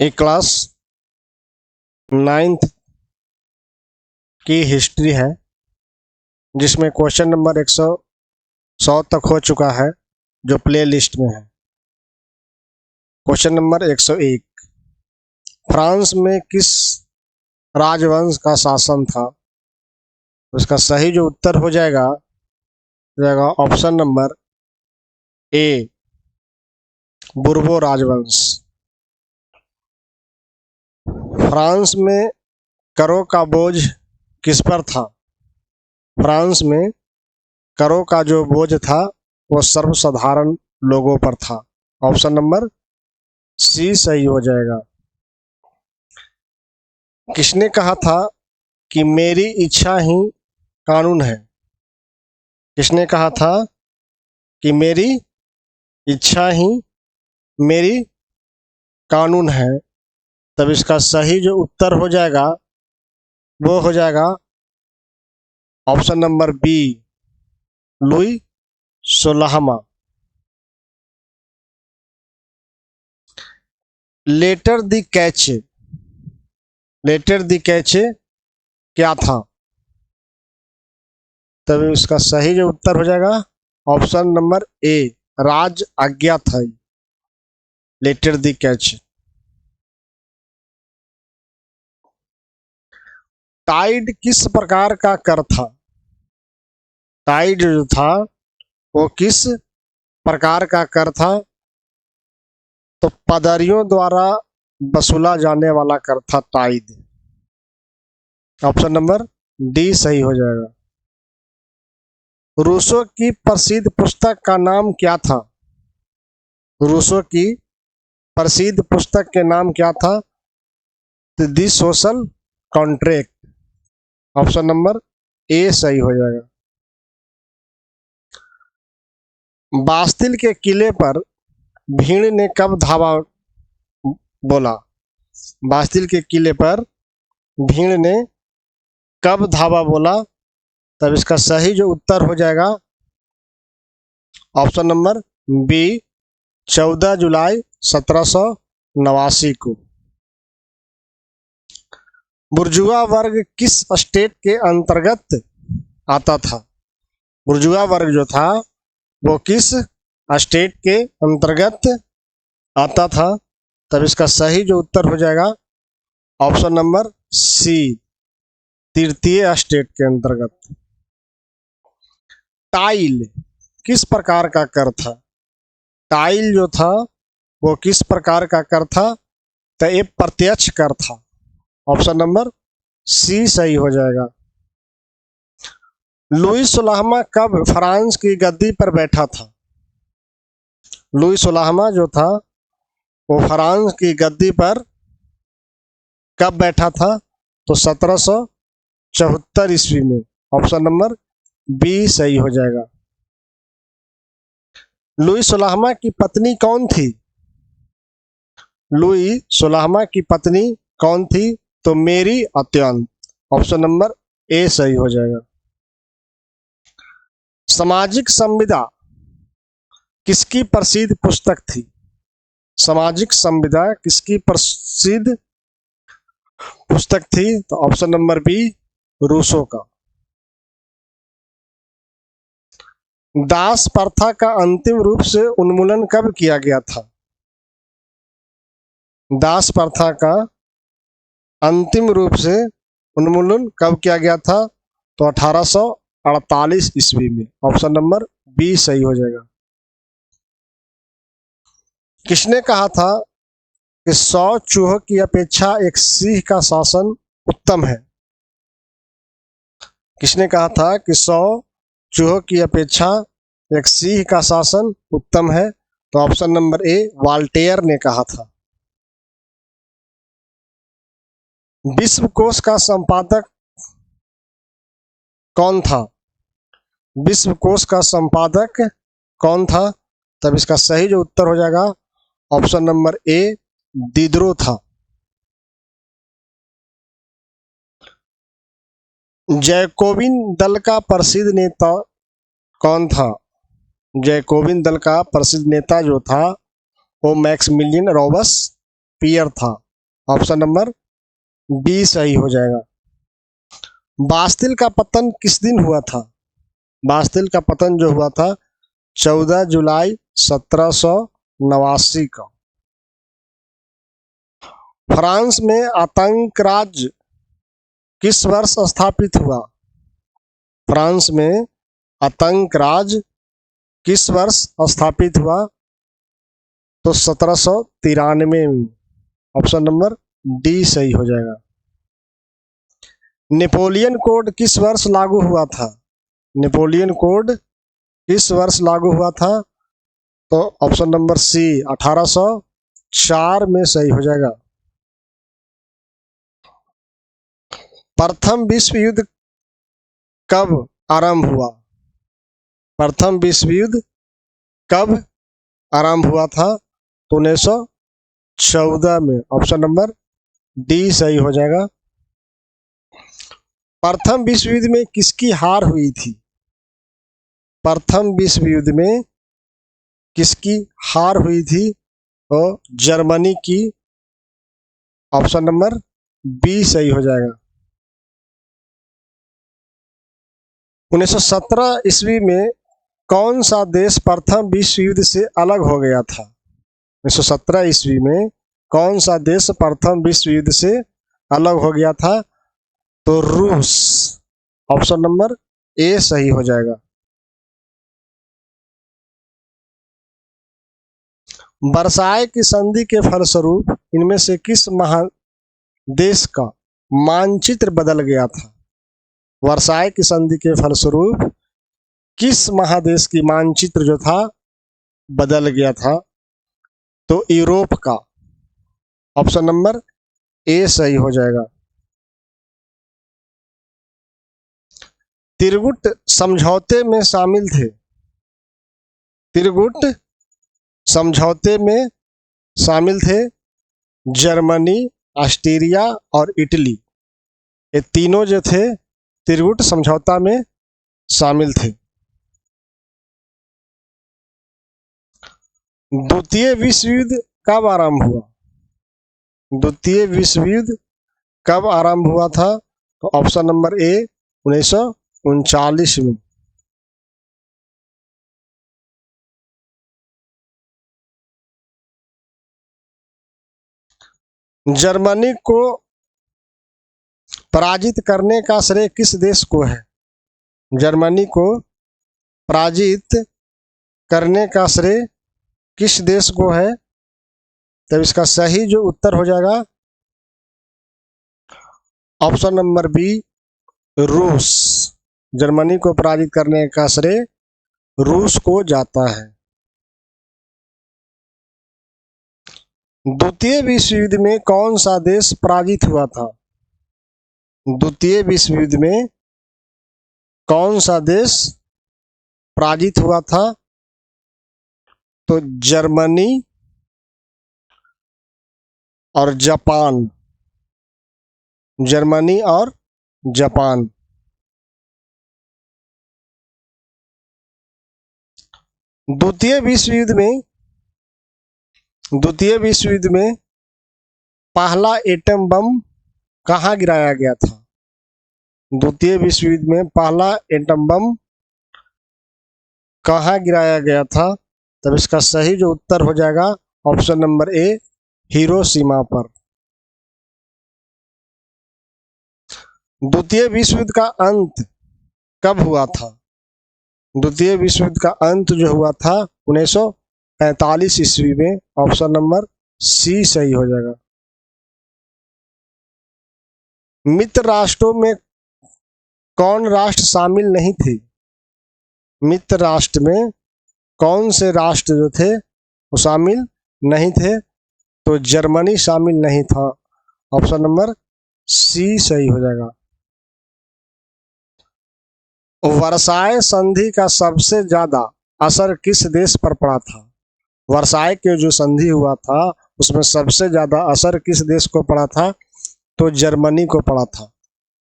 एक class 9th की history है जिसमें क्वेश्चन नंबर 100 तक हो चुका है जो प्ले लिस्ट में है। क्वेश्चन नंबर 101, फ्रांस में किस राजवंश का शासन था? उसका सही जो उत्तर हो जाएगा ऑप्शन नंबर ए, बुर्बो राजवंश। फ्रांस में करों का बोझ किस पर था? फ्रांस में करों का जो बोझ था वो सर्वसाधारण लोगों पर था। ऑप्शन नंबर सी सही हो जाएगा। किसने कहा था कि मेरी इच्छा ही कानून है? किसने कहा था कि मेरी इच्छा ही मेरी कानून है? तब इसका सही जो उत्तर हो जाएगा वो हो जाएगा ऑप्शन नंबर बी, लुई 16वां। लेटर द कैचे, लेटर द कैचे क्या था? तब इसका सही जो उत्तर हो जाएगा ऑप्शन नंबर ए, राज आज्ञा था। लेटर द कैचे। टाइड किस प्रकार का कर था? टाइड जो था वो किस प्रकार का कर था? तो पादरियों द्वारा वसूला जाने वाला कर था टाइड। ऑप्शन नंबर डी सही हो जाएगा। रूसो की प्रसिद्ध पुस्तक का नाम क्या था? रूसो की प्रसिद्ध पुस्तक के नाम क्या था? The social contract. Option number A सही हो जाएगा। बास्तिल के किले पर भीड़ ने कब धावा बोला? बास्तिल के किले पर भीड़ ने कब धावा बोला? तब इसका सही जो उत्तर हो जाएगा ऑप्शन नंबर बी, 14 जुलाई 1789 को। बुर्जुआ वर्ग किस स्टेट के अंतर्गत आता था? बुर्जुआ वर्ग जो था वो किस स्टेट के अंतर्गत आता था? तब इसका सही जो उत्तर हो जाएगा ऑप्शन नंबर सी, तृतीय स्टेट के अंतर्गत। टाइल किस प्रकार का कर था? टाइल जो था वो किस प्रकार का कर था? तो ये प्रत्यक्ष कर था। ऑप्शन नंबर सी सही हो जाएगा। लुई 16वां कब फ्रांस की गद्दी पर बैठा था? लुई 16वां जो था वो फ्रांस की गद्दी पर कब बैठा था? तो 1774 ईस्वी में। ऑप्शन नंबर बी सही हो जाएगा। लुई 16वां की पत्नी कौन थी? लुई 16वां की पत्नी कौन थी? तो मेरी अत्यंत। ऑप्शन नंबर ए सही हो जाएगा। सामाजिक संविदा किसकी प्रसिद्ध पुस्तक थी? सामाजिक संविदा किसकी प्रसिद्ध पुस्तक थी? तो ऑप्शन नंबर बी, रूसो का। दास प्रथा का अंतिम रूप से उन्मूलन कब किया गया था? दास प्रथा का अंतिम रूप से उन्मूलन कब किया गया था? तो 1848 ईस्वी में। ऑप्शन नंबर बी सही हो जाएगा। किसने कहा था कि 100 चूहों की अपेक्षा एक सिंह का शासन उत्तम है? किसने कहा था कि 100 चूहों की अपेक्षा एक सिंह का शासन उत्तम है? तो ऑप्शन नंबर ए, वाल्टेयर ने कहा था। विश्वकोश का संपादक कौन था? विश्वकोश का संपादक कौन था? तब इसका सही जो उत्तर हो जाएगा ऑप्शन नंबर ए, दिदरो था। जैकोबिन दल का प्रसिद्ध नेता कौन था? जैकोबिन दल का प्रसिद्ध नेता जो था वो मैक्सिमिलियन रॉबespierre था। ऑप्शन नंबर बी सही हो जाएगा। बास्तिल का पतन किस दिन हुआ था? बास्तिल का पतन जो हुआ था 14 जुलाई 1789 का। फ्रांस में आतंक राज किस वर्ष स्थापित हुआ? फ्रांस में आतंक राज किस वर्ष स्थापित हुआ? तो 1793 में। ऑप्शन नंबर डी सही हो जाएगा। नेपोलियन कोड किस वर्ष लागू हुआ था? नेपोलियन कोड किस वर्ष लागू हुआ था? तो ऑप्शन नंबर सी 1804 में सही हो जाएगा। प्रथम विश्व युद्ध कब आरंभ हुआ? प्रथम विश्व युद्ध कब आरंभ हुआ था? तो 1914 में। ऑप्शन नंबर डी सही हो जाएगा। प्रथम विश्व युद्ध में किसकी हार हुई थी? प्रथम विश्व युद्ध में किसकी हार हुई थी? तो जर्मनी की। ऑप्शन नंबर बी सही हो जाएगा। 1917 ईस्वी में कौन सा देश प्रथम विश्व युद्ध से अलग हो गया था? 1917 ईस्वी में कौन सा देश प्रथम विश्व युद्ध से अलग हो गया था? तो रूस। ऑप्शन नंबर ए सही हो जाएगा। वर्साय की संधि के फलस्वरूप इनमें से किस महादेश का मानचित्र बदल गया था? वर्साय की संधि के फलस्वरूप किस महादेश की मानचित्र जो था बदल गया था? तो यूरोप का। ऑप्शन नंबर ए सही हो जाएगा। त्रिगुट समझौते में शामिल थे। त्रिगुट समझौते में शामिल थे जर्मनी, ऑस्ट्रिया और इटली। ये तीनों जो थे त्रिगुट समझौता में शामिल थे। द्वितीय विश्व युद्ध कब आरंभ हुआ? द्वितीय विश्व युद्ध कब आरंभ हुआ था? तो ऑप्शन नंबर ए 1939 में। जर्मनी को पराजित करने का श्रेय किस देश को है? जर्मनी को पराजित करने का श्रेय किस देश को है? तो इसका सही जो उत्तर हो जाएगा ऑप्शन नंबर बी रूस। जर्मनी को पराजित करने का श्रेय रूस को जाता है। द्वितीय विश्व युद्ध में कौन सा देश पराजित हुआ था? द्वितीय विश्व युद्ध में कौन सा देश पराजित हुआ था? तो जर्मनी और जापान। जर्मनी और जापान। द्वितीय विश्व युद्ध में पहला एटम बम कहाँ गिराया गया था? द्वितीय विश्व युद्ध में पहला एटम बम कहाँ गिराया गया था? तब इसका सही जो उत्तर हो जाएगा ऑप्शन नंबर ए हिरोशिमा पर। द्वितीय विश्व युद्ध का अंत कब हुआ था? द्वितीय विश्व युद्ध का अंत जो हुआ था 1945 ईस्वी में। ऑप्शन नंबर सी सही हो जाएगा। मित्र राष्ट्रों में कौन राष्ट्र शामिल नहीं थे? मित्र राष्ट्र में कौन से राष्ट्र जो थे वो शामिल नहीं थे? तो जर्मनी शामिल नहीं था। ऑप्शन नंबर सी सही हो जाएगा। वर्साय संधि का सबसे ज्यादा असर किस देश पर पड़ा था? वर्साय के जो संधि हुआ था उसमें सबसे ज्यादा असर किस देश को पड़ा था? तो जर्मनी को पड़ा था।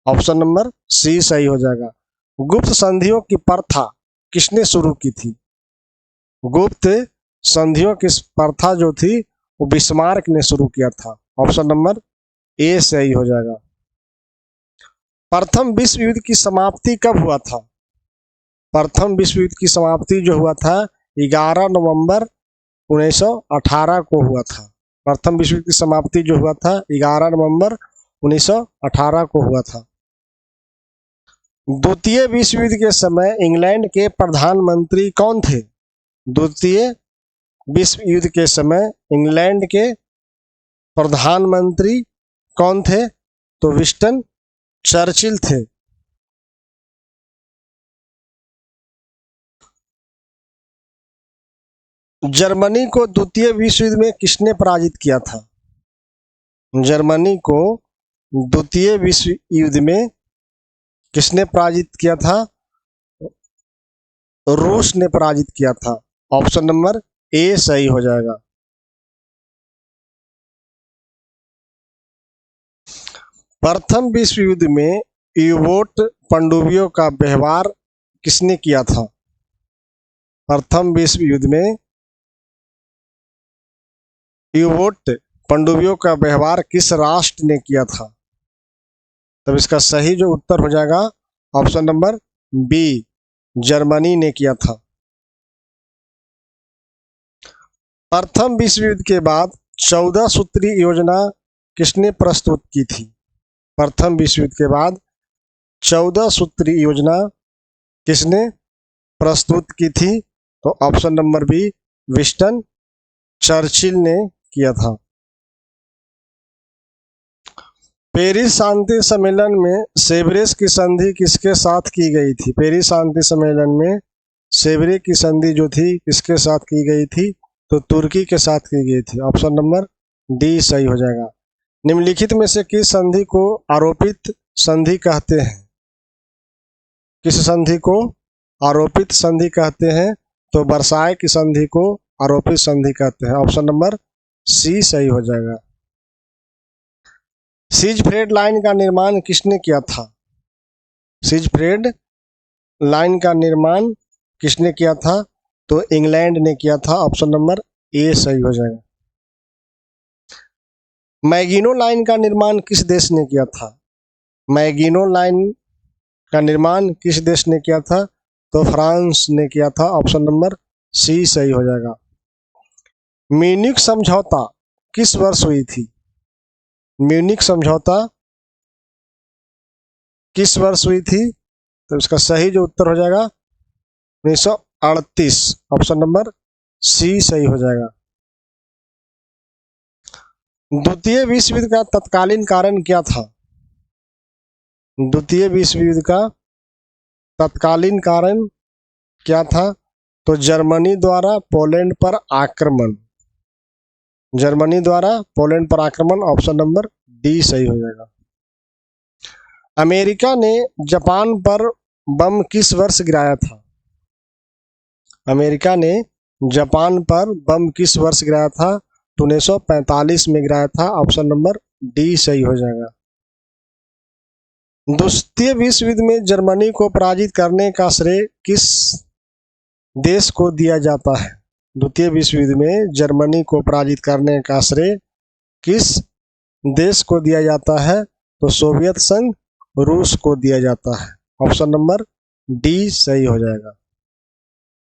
ऑप्शन नंबर सी सही हो जाएगा। गुप्त संधियों की प्रथा किसने शुरू की थी? गुप्त संधियों की प्रथा जो थी वो बिस्मार्क ने शुरू किया था। ऑप्शन नंबर ए सही हो जाएगा। प्रथम विश्व युद्ध की समाप्ति कब हुआ था? प्रथम विश्व युद्ध की समाप्ति जो हुआ था 11 नवंबर 1918 को हुआ था। प्रथम विश्व युद्ध की समाप्ति जो हुआ था 11 नवंबर 1918 को हुआ था। द्वितीय विश्व युद्ध के समय इंग्लैंड के प्रधानमंत्री कौन थे? द्वितीय विश्व युद्ध के समय इंग्लैंड के प्रधानमंत्री कौन थे? तो विंस्टन चर्चिल थे। जर्मनी को द्वितीय विश्व युद्ध में किसने पराजित किया था? जर्मनी को द्वितीय विश्व युद्ध में किसने पराजित किया था? रूस ने पराजित किया था। ऑप्शन नंबर ए सही हो जाएगा। प्रथम विश्व युद्ध में यू-बोट पनडुब्बियों का व्यवहार किसने किया था? प्रथम विश्व युद्ध में यू-बोट पनडुब्बियों का व्यवहार किस राष्ट्र ने किया था? तब इसका सही जो उत्तर हो जाएगा ऑप्शन नंबर बी, जर्मनी ने किया था। प्रथम विश्व युद्ध के बाद 14 सूत्रीय योजना किसने प्रस्तुत की थी? प्रथम विश्व युद्ध के बाद 14 सूत्रीय योजना किसने प्रस्तुत की थी? तो option number B, Winston Churchill ने किया था। पेरिस शांति सम्मेलन में सेवरेस की संधि किसके साथ की गई थी? पेरिस शांति सम्मेलन में सेवरे की संधि जो थी किसके साथ की गई थी? तो तुर्की के साथ की गई थी। ऑप्शन नंबर डी सही हो जाएगा। निम्नलिखित में से किस संधि को आरोपित संधि कहते हैं? किस संधि को आरोपित संधि कहते हैं? तो वर्साय की संधि को आरोपित संधि कहते हैं। ऑप्शन नंबर सी सही हो जाएगा। सिजफ्रेड लाइन का निर्माण किसने किया था? सिजफ्रेड लाइन का निर्माण किसने किया था? तो इंग्लैंड ने किया था। ऑप्शन नंबर ए सही हो जाएगा। मैगिनो लाइन का निर्माण किस देश ने किया था? मैगिनो लाइन का निर्माण किस देश ने किया था? तो फ्रांस ने किया था। ऑप्शन नंबर सी सही हो जाएगा। म्यूनिख समझौता किस वर्ष हुई थी? म्यूनिख समझौता किस वर्ष हुई थी? तो इसका सही जो उत्तर हो जाएगा 1938। ऑप्शन नंबर सी सही हो जाएगा। द्वितीय विश्व युद्ध का तत्कालीन कारण क्या था? द्वितीय विश्व युद्ध का तत्कालीन कारण क्या था? तो जर्मनी द्वारा पोलैंड पर आक्रमण। जर्मनी द्वारा पोलैंड पर आक्रमण। ऑप्शन नंबर डी सही हो जाएगा। अमेरिका ने जापान पर बम किस वर्ष गिराया था? अमेरिका ने जापान पर बम किस वर्ष गिराया था? तो 1945 में गिराया था। ऑप्शन नंबर डी सही हो जाएगा। द्वितीय विश्व युद्ध में जर्मनी को पराजित करने का श्रेय किस देश को दिया जाता है? द्वितीय विश्व युद्ध में जर्मनी को पराजित करने का श्रेय किस देश को दिया जाता है? तो सोवियत संघ, रूस को दिया जाता है। ऑप्शन नंबर डी सही हो जाएगा।